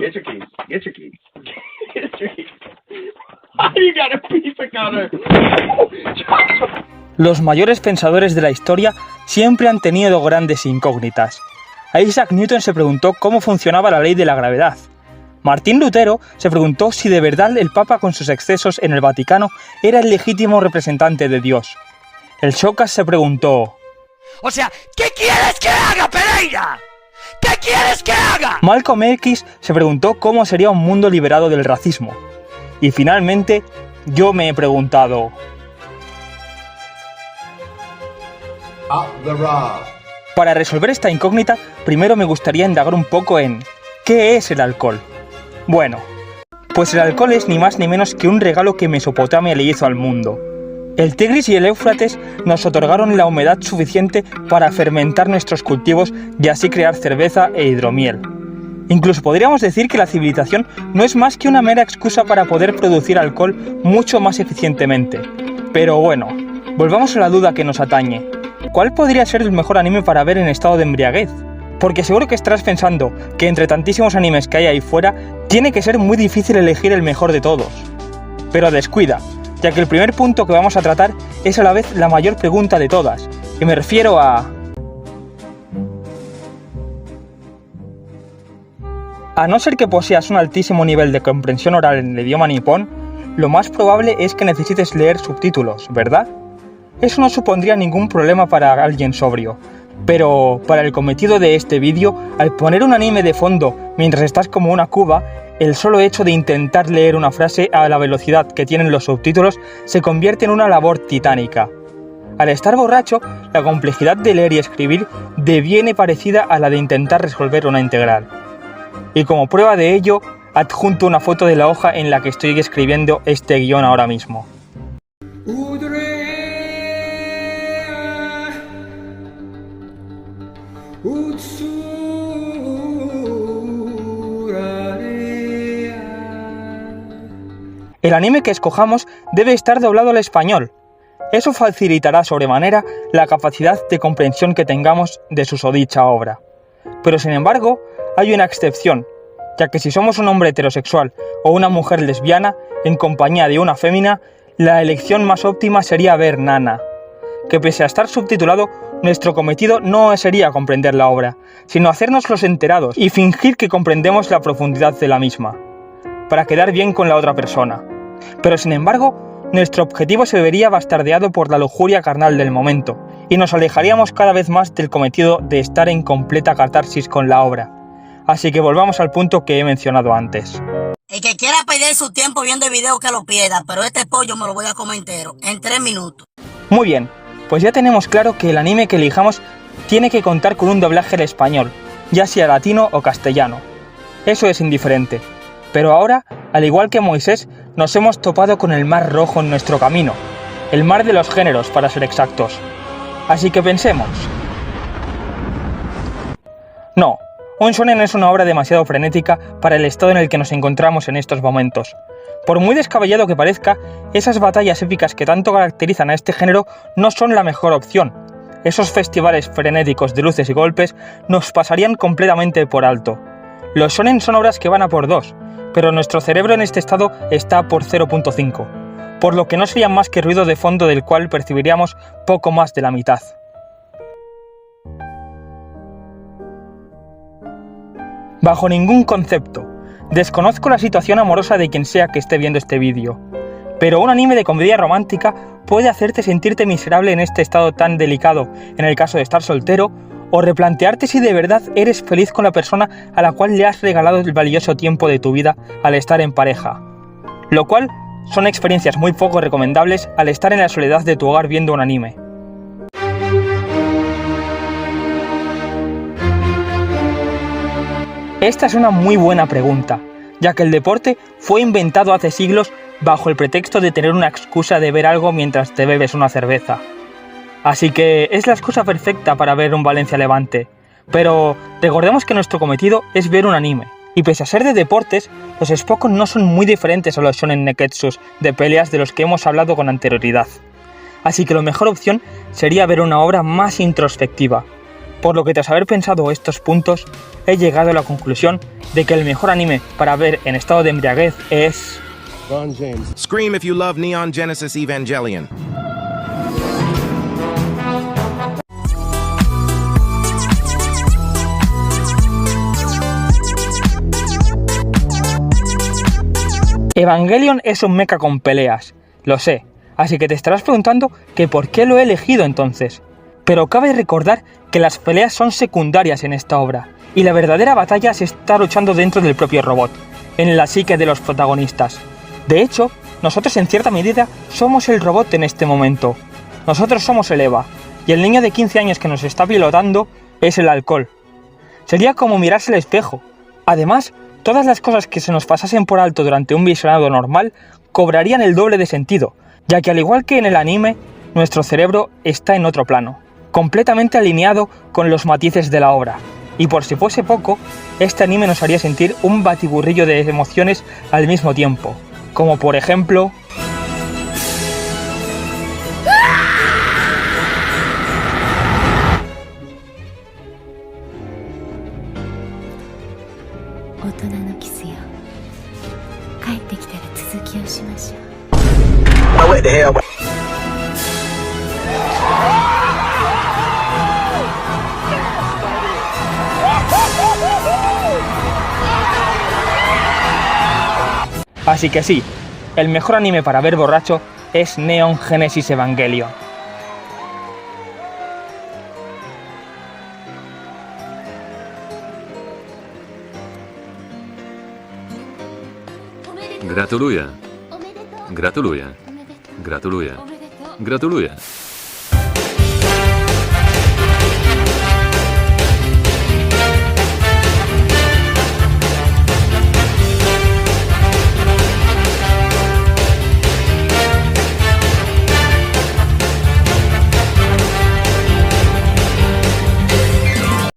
Get your keys. Get your keys. Get your keys. You got a pizza cutter. Los mayores pensadores de la historia siempre han tenido grandes incógnitas. Isaac Newton se preguntó cómo funcionaba la ley de la gravedad. Martín Lutero se preguntó si de verdad el Papa con sus excesos en el Vaticano era el legítimo representante de Dios. El Chocas se preguntó: O sea, ¿qué quieres que haga, Pereira? ¿Qué quieres que haga? Malcolm X se preguntó cómo sería un mundo liberado del racismo. Y finalmente, yo me he preguntado: para resolver esta incógnita, primero me gustaría indagar un poco en ¿qué es el alcohol? Bueno, pues el alcohol es ni más ni menos que un regalo que Mesopotamia le hizo al mundo. El Tigris y el Éufrates nos otorgaron la humedad suficiente para fermentar nuestros cultivos y así crear cerveza e hidromiel. Incluso podríamos decir que la civilización no es más que una mera excusa para poder producir alcohol mucho más eficientemente. Pero bueno, volvamos a la duda que nos atañe. ¿Cuál podría ser el mejor anime para ver en estado de embriaguez? Porque seguro que estarás pensando que entre tantísimos animes que hay ahí fuera, tiene que ser muy difícil elegir el mejor de todos. Pero descuida, ya que el primer punto que vamos a tratar es a la vez la mayor pregunta de todas, y me refiero a... A no ser que poseas un altísimo nivel de comprensión oral en el idioma nipón, lo más probable es que necesites leer subtítulos, ¿verdad? Eso no supondría ningún problema para alguien sobrio, pero para el cometido de este vídeo, al poner un anime de fondo mientras estás como una cuba, el solo hecho de intentar leer una frase a la velocidad que tienen los subtítulos se convierte en una labor titánica. Al estar borracho, la complejidad de leer y escribir deviene parecida a la de intentar resolver una integral. Y como prueba de ello, adjunto una foto de la hoja en la que estoy escribiendo este guión ahora mismo. El anime que escojamos debe estar doblado al español. Eso facilitará sobremanera la capacidad de comprensión que tengamos de susodicha obra. Pero sin embargo, hay una excepción, ya que si somos un hombre heterosexual o una mujer lesbiana, en compañía de una fémina, la elección más óptima sería ver Nana. Que pese a estar subtitulado, nuestro cometido no sería comprender la obra, sino hacernos los enterados y fingir que comprendemos la profundidad de la misma, para quedar bien con la otra persona. Pero sin embargo, nuestro objetivo se vería bastardeado por la lujuria carnal del momento, y nos alejaríamos cada vez más del cometido de estar en completa catarsis con la obra. Así que volvamos al punto que he mencionado antes. El que quiera perder su tiempo viendo el video que lo pierda, pero este pollo me lo voy a comer entero, en 3 minutos. Muy bien, pues ya tenemos claro que el anime que elijamos tiene que contar con un doblaje al español, ya sea latino o castellano. Eso es indiferente. Pero ahora, al igual que Moisés, nos hemos topado con el mar rojo en nuestro camino. El mar de los géneros, para ser exactos. Así que pensemos. No, un shonen es una obra demasiado frenética para el estado en el que nos encontramos en estos momentos. Por muy descabellado que parezca, esas batallas épicas que tanto caracterizan a este género no son la mejor opción. Esos festivales frenéticos de luces y golpes nos pasarían completamente por alto. Los shonen son obras que van a por 2, pero nuestro cerebro en este estado está por 0.5, por lo que no serían más que ruido de fondo del cual percibiríamos poco más de la mitad. Bajo ningún concepto, desconozco la situación amorosa de quien sea que esté viendo este vídeo, pero un anime de comedia romántica puede hacerte sentirte miserable en este estado tan delicado, en el caso de estar soltero, o replantearte si de verdad eres feliz con la persona a la cual le has regalado el valioso tiempo de tu vida al estar en pareja. Lo cual son experiencias muy poco recomendables al estar en la soledad de tu hogar viendo un anime. Esta es una muy buena pregunta, ya que el deporte fue inventado hace siglos bajo el pretexto de tener una excusa de ver algo mientras te bebes una cerveza. Así que es la excusa perfecta para ver un Valencia Levante. Pero recordemos que nuestro cometido es ver un anime. Y pese a ser de deportes, los Spokon no son muy diferentes a los shonen neketsus de peleas de los que hemos hablado con anterioridad. Así que la mejor opción sería ver una obra más introspectiva. Por lo que tras haber pensado estos puntos, he llegado a la conclusión de que el mejor anime para ver en estado de embriaguez es... Scream if you love Neon Genesis Evangelion. Evangelion es un mecha con peleas, lo sé, así que te estarás preguntando que por qué lo he elegido entonces. Pero cabe recordar que las peleas son secundarias en esta obra, y la verdadera batalla se está luchando dentro del propio robot, en la psique de los protagonistas. De hecho, nosotros en cierta medida somos el robot en este momento. Nosotros somos el Eva, y el niño de 15 años que nos está pilotando es el alcohol. Sería como mirarse al espejo. Además, todas las cosas que se nos pasasen por alto durante un visionado normal cobrarían el doble de sentido, ya que al igual que en el anime, nuestro cerebro está en otro plano, completamente alineado con los matices de la obra. Y por si fuese poco, este anime nos haría sentir un batiburrillo de emociones al mismo tiempo, como por ejemplo... Así que sí, el mejor anime para ver borracho es Neon Genesis Evangelion. Gratuluję. Gratuluję. Gratuluję. Gratuluję.